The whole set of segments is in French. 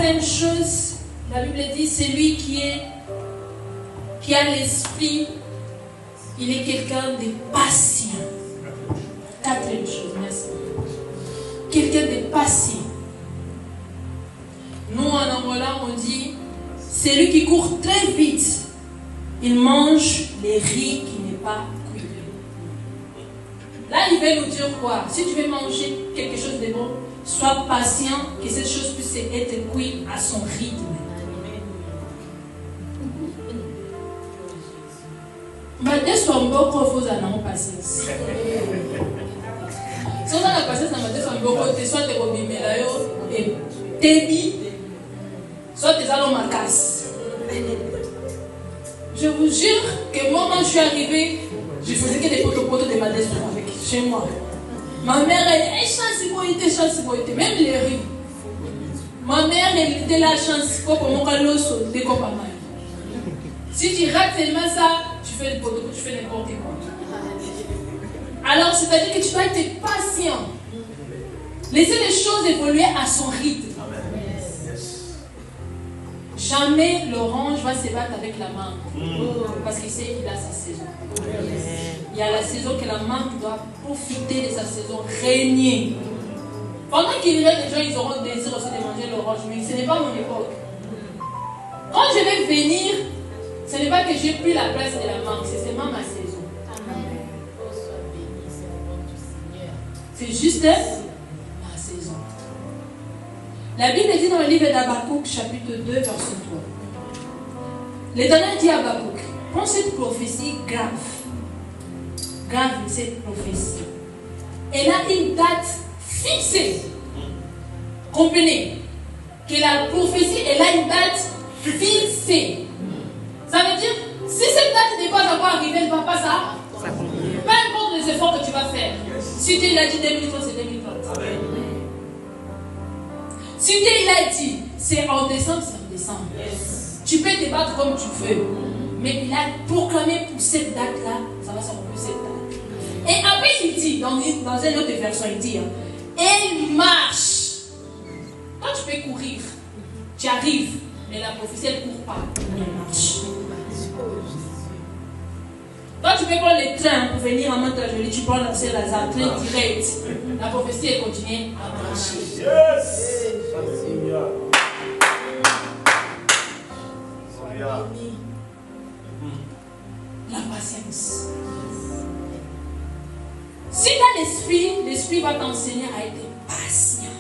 troisième chose, la Bible dit, c'est lui qui a l'esprit, il est quelqu'un de patient. Quatrième chose, merci. Quelqu'un de patient. Nous, en Angola, on dit, c'est lui qui court très vite. Il mange les riz qui n'est pas cuit. Là, il va nous dire quoi? Si tu veux manger quelque chose de bon, sois patient que cette chose puisse être cuite à son rythme. Maintenant, soit beaucoup faut en patience. Si on a la patience, soit beaucoup, soit tu es et tébi, soit tu es allé ma casse. Je vous jure que moi, quand je suis arrivée, je faisais que des potos de madesse avec chez moi. Ma mère, elle était chance, même les riz. Ma mère, elle était la chance pour mon calosso de copains. Si tu rates seulement ça, tu fais le poteau, tu fais n'importe quoi. Alors, c'est-à-dire que tu dois être patient. Laissez les choses évoluer à son rythme. Jamais l'orange va se battre avec la mangue. Parce qu'il sait qu'il a sa saison. Il y a la saison que la mangue doit profiter de sa saison, régner. Pendant qu'il règne, les gens ils auront le désir aussi de manger l'orange, mais ce n'est pas mon époque. Quand je vais venir, ce n'est pas que j'ai pris la place de la mangue, c'est seulement ma saison. C'est juste ma saison. La Bible dit dans le livre d'Habakkuk, chapitre 2, verset 3. L'Éternel dit à Habakkuk, prends cette prophétie grave. Grave cette prophétie. Elle a une date fixée. Comprenez que la prophétie, elle a une date fixée. Ça veut dire, si cette date n'est pas encore arrivée, elle ne va pas ça. Peu importe les efforts que tu vas faire. Si Dieu il a dit 2030, c'est 2030. Si Dieu il a dit, c'est en décembre, c'est en décembre. Tu peux te battre comme tu veux. Mais il a proclamé pour cette date-là, ça va s'accomplir cette date. Et après, il dit, dans une autre version, il dit, elle marche. Quand tu peux courir, tu arrives, mais la prophétie, elle ne court pas, elle marche. Quand tu peux prendre les trains pour venir à Montajolie, tu prends la train direct. La prophétie, elle continue à marcher. Yes! La patience. Si tu as l'esprit, l'esprit va t'enseigner à être patient.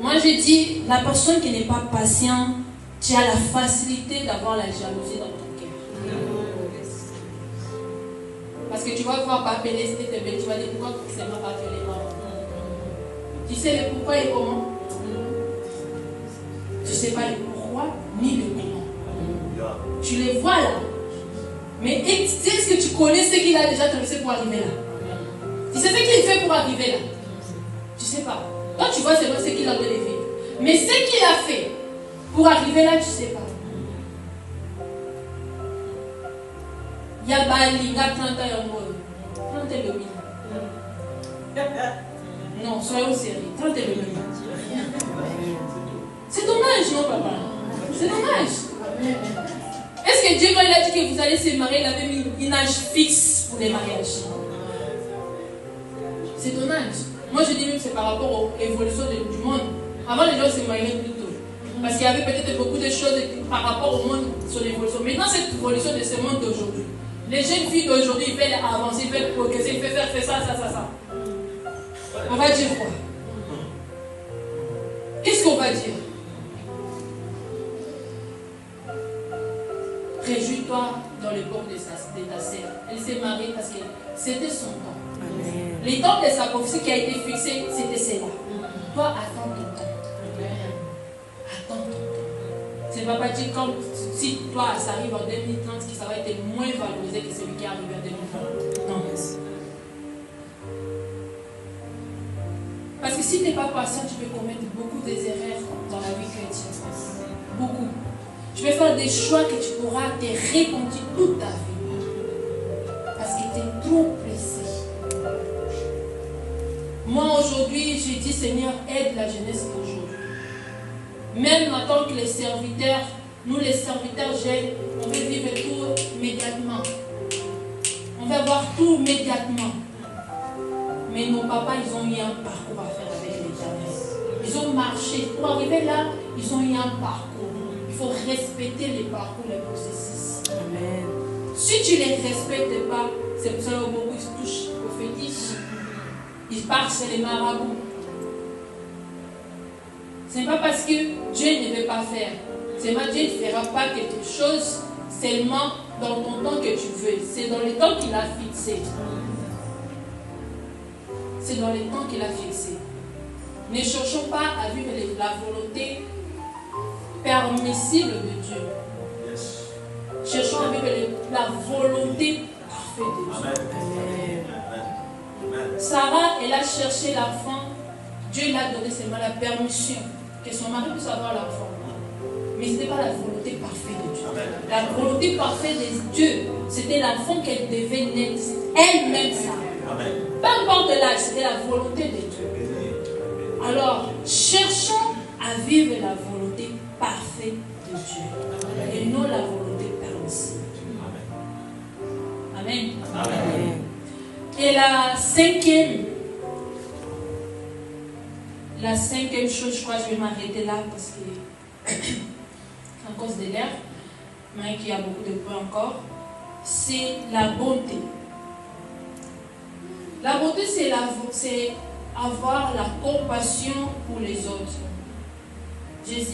Moi je dis, la personne qui n'est pas patient, tu as la facilité d'avoir la jalousie dans ton cœur. Parce que tu vas voir pas appeler cette belle, tu vas dire pourquoi c'est ma pas fait les morts. Tu sais le pourquoi et comment? Tu ne sais pas le pourquoi ni le comment. Tu les vois là. Mais est-ce que tu connais ce qu'il a déjà traversé pour arriver là? Tu sais ce qu'il fait pour arriver là? Tu ne sais pas. Toi tu vois seulement ce qu'il a fait. Mais ce qu'il a fait pour arriver là, tu ne sais pas. Il y a Bali, il y a 30 ans et un 30 et le mille. Non, soyons sérieux. 30 et le mille. C'est dommage, non, papa? C'est dommage. Est-ce que Dieu, quand il a dit que vous allez se marier, il avait mis une âge fixe pour les mariages? C'est dommage. Moi, je dis même que c'est par rapport à l'évolution du monde. Avant, les gens se mariaient plus tôt. Parce qu'il y avait peut-être beaucoup de choses par rapport au monde sur l'évolution. Maintenant, cette évolution de ce monde d'aujourd'hui. Les jeunes filles d'aujourd'hui, ils veulent avancer, ils veulent progresser, ils veulent faire ça. On va dire quoi? Qu'est-ce qu'on va dire? Réjouis-toi dans le corps de ta sœur. Elle s'est mariée parce que c'était son temps. Amen. Les temps de sa prophétie qui a été fixé, c'était celle-là. Toi, attends ton temps. Attends ton temps. Ça ne va pas dire comme si toi, ça arrive en 2030, que ça va être moins valorisé que celui qui est arrivé en 2030. Non, merci. Parce que si tu n'es pas patient, tu peux commettre beaucoup d'erreurs dans la vie chrétienne. Beaucoup. Tu peux faire des choix que tu pourras te repentir toute ta vie. Parce que tu es trop pressé. Moi aujourd'hui, j'ai dit Seigneur, aide la jeunesse d'aujourd'hui. Même en tant que les serviteurs, nous les serviteurs jeunes, on veut vivre tout immédiatement. On veut avoir tout immédiatement. Mais nos papas, ils ont eu un parcours à faire avec l'Éternel. Ils ont marché. Pour arriver là, ils ont eu un parcours. Il faut respecter les parcours, les processus. Amen. Si tu ne les respectes pas, c'est pour ça que beaucoup se touchent au fétiche. Ils partent chez les marabouts. Ce n'est pas parce que Dieu ne veut pas faire. C'est pas Dieu ne fera pas quelque chose seulement dans ton temps que tu veux. C'est dans le temps qu'il a fixé. C'est dans le temps qu'il a fixé. Ne cherchons pas à vivre la volonté permissible de Dieu. Yes. Cherchons à vivre la volonté parfaite de Dieu. Amen. Amen. Sarah, elle a cherché l'enfant. Dieu lui a donné seulement la permission que son mari puisse avoir l'enfant. Mais ce n'était pas la volonté parfaite de Dieu. Amen. La volonté parfaite de Dieu, c'était l'enfant qu'elle devait naître. Elle-même, Sarah. Amen. Peu importe l'âge, c'était la volonté de Dieu. Alors, cherchons à vivre la volonté parfaite de Dieu. Et non la volonté permissible. Amen. Amen. Et la cinquième chose, je crois que je vais m'arrêter là parce que, à cause de l'air, mais qu'il y a beaucoup de points encore, c'est la bonté. La bonté, c'est avoir la compassion pour les autres. Jésus